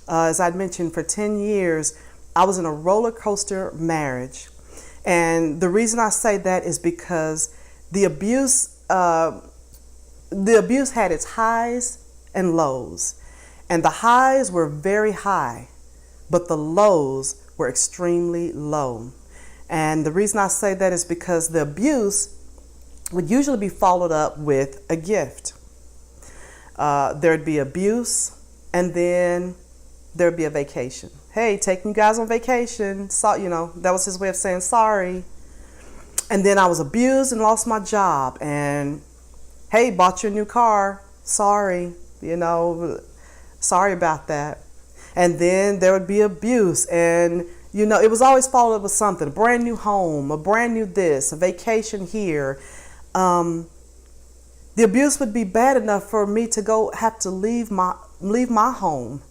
As I'd mentioned, for 10 years, I was in a roller coaster marriage. And the reason I say that is because the abuse, the abuse had its highs and lows. And the highs were very high, but the lows were extremely low. And the reason I say that is because the abuse would usually be followed up with a gift. There'd be abuse, and then there'd be a vacation. Hey, taking you guys on vacation. So, that was his way of saying sorry. And then I was abused and lost my job. And hey, bought you a new car. Sorry, sorry about that. And then there would be abuse. And, it was always followed up with something, a brand new home, a brand new this, a vacation here. The abuse would be bad enough for me to have to leave my home,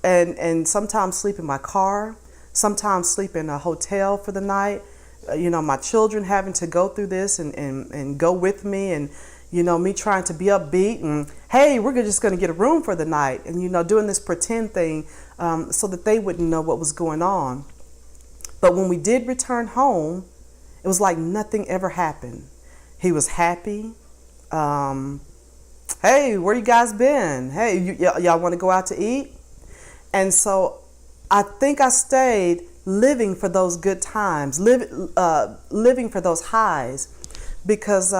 and sometimes sleep in my car, sometimes sleep in a hotel for the night. My children having to go through this and go with me, and me trying to be upbeat and, hey, we're just going to get a room for the night, and doing this pretend thing so that they wouldn't know what was going on. But when we did return home, it was like nothing ever happened. He was happy. Hey, where you guys been? Hey, y'all want to go out to eat? And so I think I stayed living for those good times, living for those highs, because,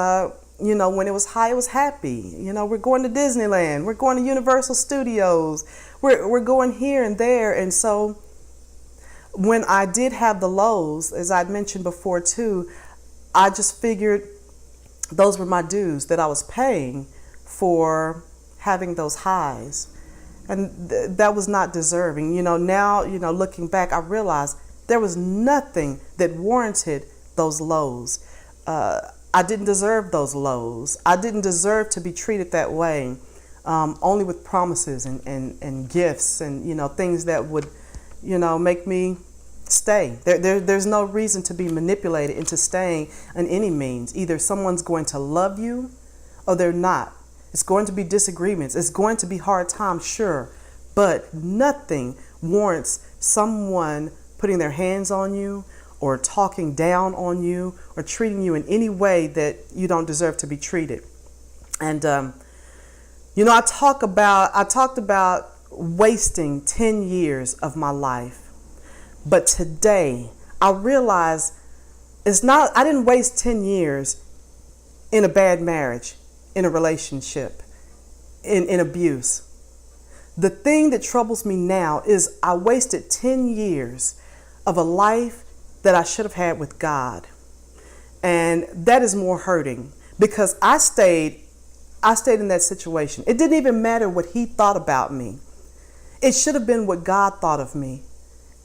when it was high, it was happy. We're going to Disneyland. We're going to Universal Studios. We're going here and there. And so when I did have the lows, as I'd mentioned before too, I just figured those were my dues that I was paying for having those highs. And that was not deserving. Now, looking back, I realized there was nothing that warranted those lows. I didn't deserve those lows. I didn't deserve to be treated that way, only with promises and gifts and, things that would, make me stay. There's no reason to be manipulated into staying in any means. Either someone's going to love you or they're not. It's going to be disagreements. It's going to be hard times, sure, but nothing warrants someone putting their hands on you or talking down on you or treating you in any way that you don't deserve to be treated. And, I talked about wasting 10 years of my life. But today I realize I didn't waste 10 years in a bad marriage, in a relationship, in abuse. The thing that troubles me now is I wasted 10 years of a life that I should have had with God. And that is more hurting because I stayed in that situation. It didn't even matter what he thought about me. It should have been what God thought of me.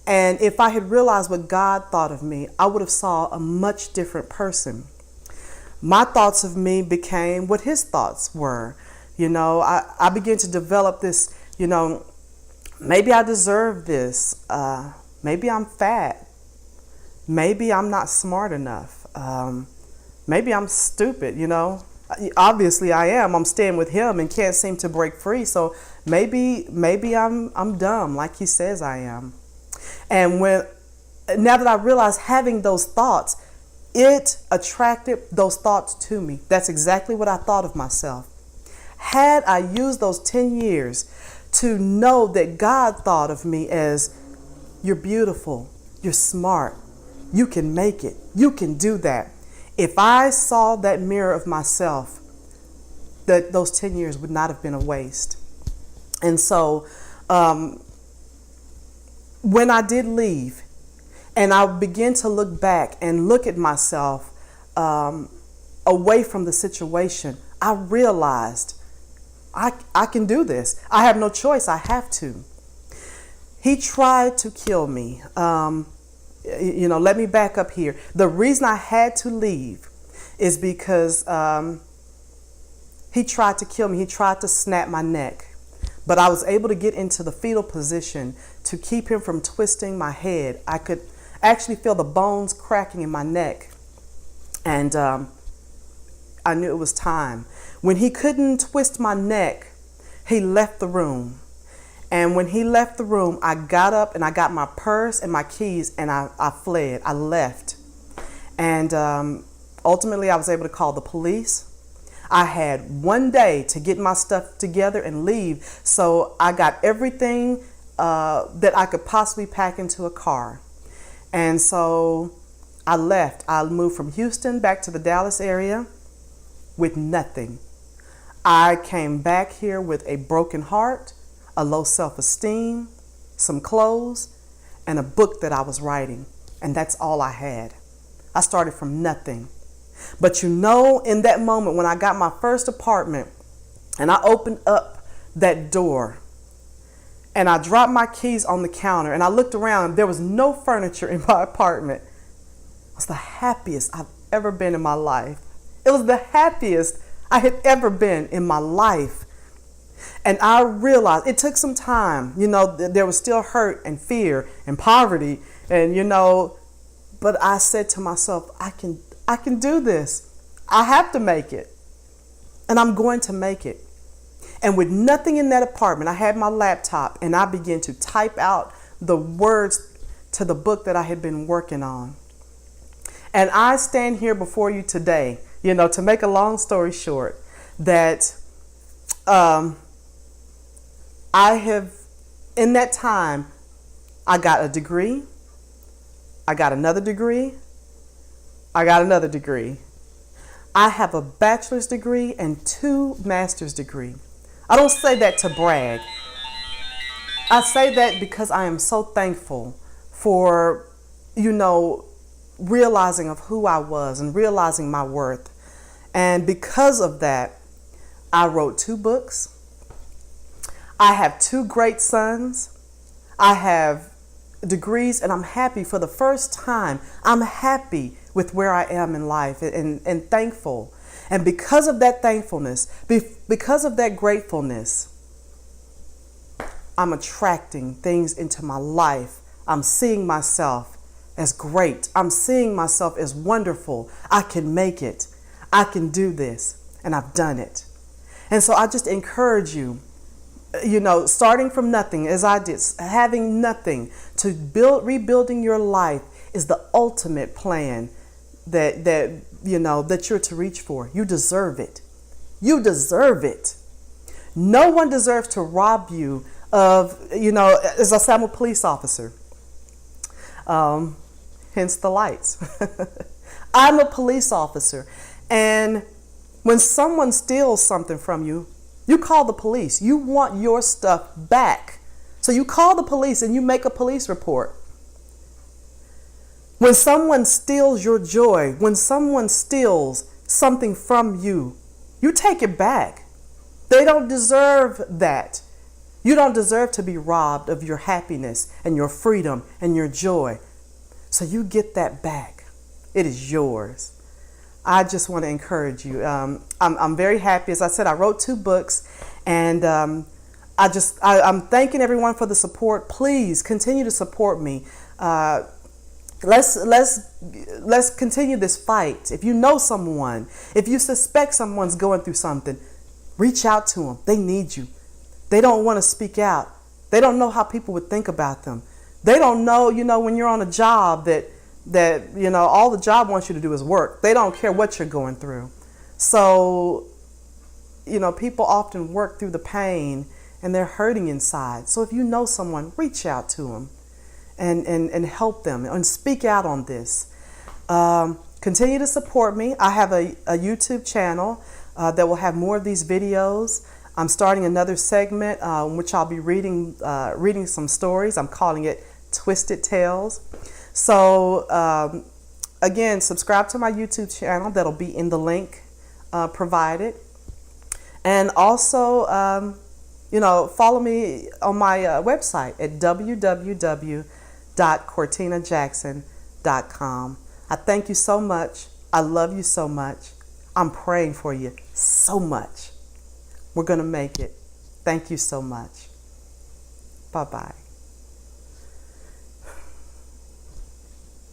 And if I had realized what God thought of me, I would have saw a much different person. My thoughts of me became what his thoughts were. I began to develop this, maybe I deserve this. Maybe I'm fat. Maybe I'm not smart enough. Maybe I'm stupid, Obviously I am. I'm staying with him and can't seem to break free. So maybe I'm dumb like he says I am. And now that I realize having those thoughts, it attracted those thoughts to me. That's exactly what I thought of myself. Had I used those 10 years to know that God thought of me as, you're beautiful, you're smart, you can make it, you can do that. If I saw that mirror of myself, that those 10 years would not have been a waste. And so, when I did leave and I began to look back and look at myself away from the situation, I realized I can do this. I have no choice. I have to. He tried to kill me. Let me back up here. The reason I had to leave is because he tried to kill me. He tried to snap my neck. But I was able to get into the fetal position to keep him from twisting my head. I could actually feel the bones cracking in my neck. And I knew it was time. When he couldn't twist my neck, he left the room. And when he left the room, I got up and I got my purse and my keys and I fled. I left. And ultimately, I was able to call the police. I had one day to get my stuff together and leave. So I got everything that I could possibly pack into a car. And so I left. I moved from Houston back to the Dallas area with nothing. I came back here with a broken heart, a low self-esteem, some clothes, and a book that I was writing. And that's all I had. I started from nothing. But in that moment when I got my first apartment and I opened up that door and I dropped my keys on the counter and I looked around and there was no furniture in my apartment, it was the happiest I've ever been in my life. It was the happiest I had ever been in my life. And I realized it took some time. There was still hurt and fear and poverty. And, but I said to myself, I can do this. I have to make it. And I'm going to make it. And with nothing in that apartment, I had my laptop and I began to type out the words to the book that I had been working on. And I stand here before you today, to make a long story short, that I have, in that time, I got a degree, I got another degree, I got another degree. I have a bachelor's degree and 2 master's degrees. I don't say that to brag. I say that because I am so thankful for, realizing of who I was and realizing my worth. And because of that, I wrote 2 books. I have 2 great sons. I have degrees, and I'm happy for the first time. I'm happy with where I am in life and thankful. And because of that thankfulness, because of that gratefulness, I'm attracting things into my life. I'm seeing myself as great. I'm seeing myself as wonderful. I can make it. I can do this. And I've done it. And so I just encourage you, starting from nothing as I did, having nothing, to rebuilding your life is the ultimate plan that you're to reach for. You deserve it. You deserve it. No one deserves to rob you of, as I say, I'm a police officer. Hence the lights. I'm a police officer. And when someone steals something from you, you call the police. You want your stuff back. So you call the police and you make a police report. When someone steals your joy, when someone steals something from you, you take it back. They don't deserve that. You don't deserve to be robbed of your happiness and your freedom and your joy. So you get that back. It is yours. I just want to encourage you. I'm very happy. As I said, I wrote 2 books, and I'm thanking everyone for the support. Please continue to support me. Let's continue this fight. If you know someone, if you suspect someone's going through something, reach out to them. They need you. They don't want to speak out. They don't know how people would think about them. They don't know, when you're on a job that all the job wants you to do is work. They don't care what you're going through. So, people often work through the pain and they're hurting inside. So if you know someone, reach out to them and help them and speak out on this. Continue to support me. I have a YouTube channel that will have more of these videos. I'm starting another segment in which I'll be reading some stories. I'm calling it Twisted Tales. So again, subscribe to my YouTube channel. That'll be in the link provided. And also, follow me on my website at www.cortinajackson.com. I thank you so much. I love you so much. I'm praying for you so much. We're going to make it. Thank you so much. Bye-bye.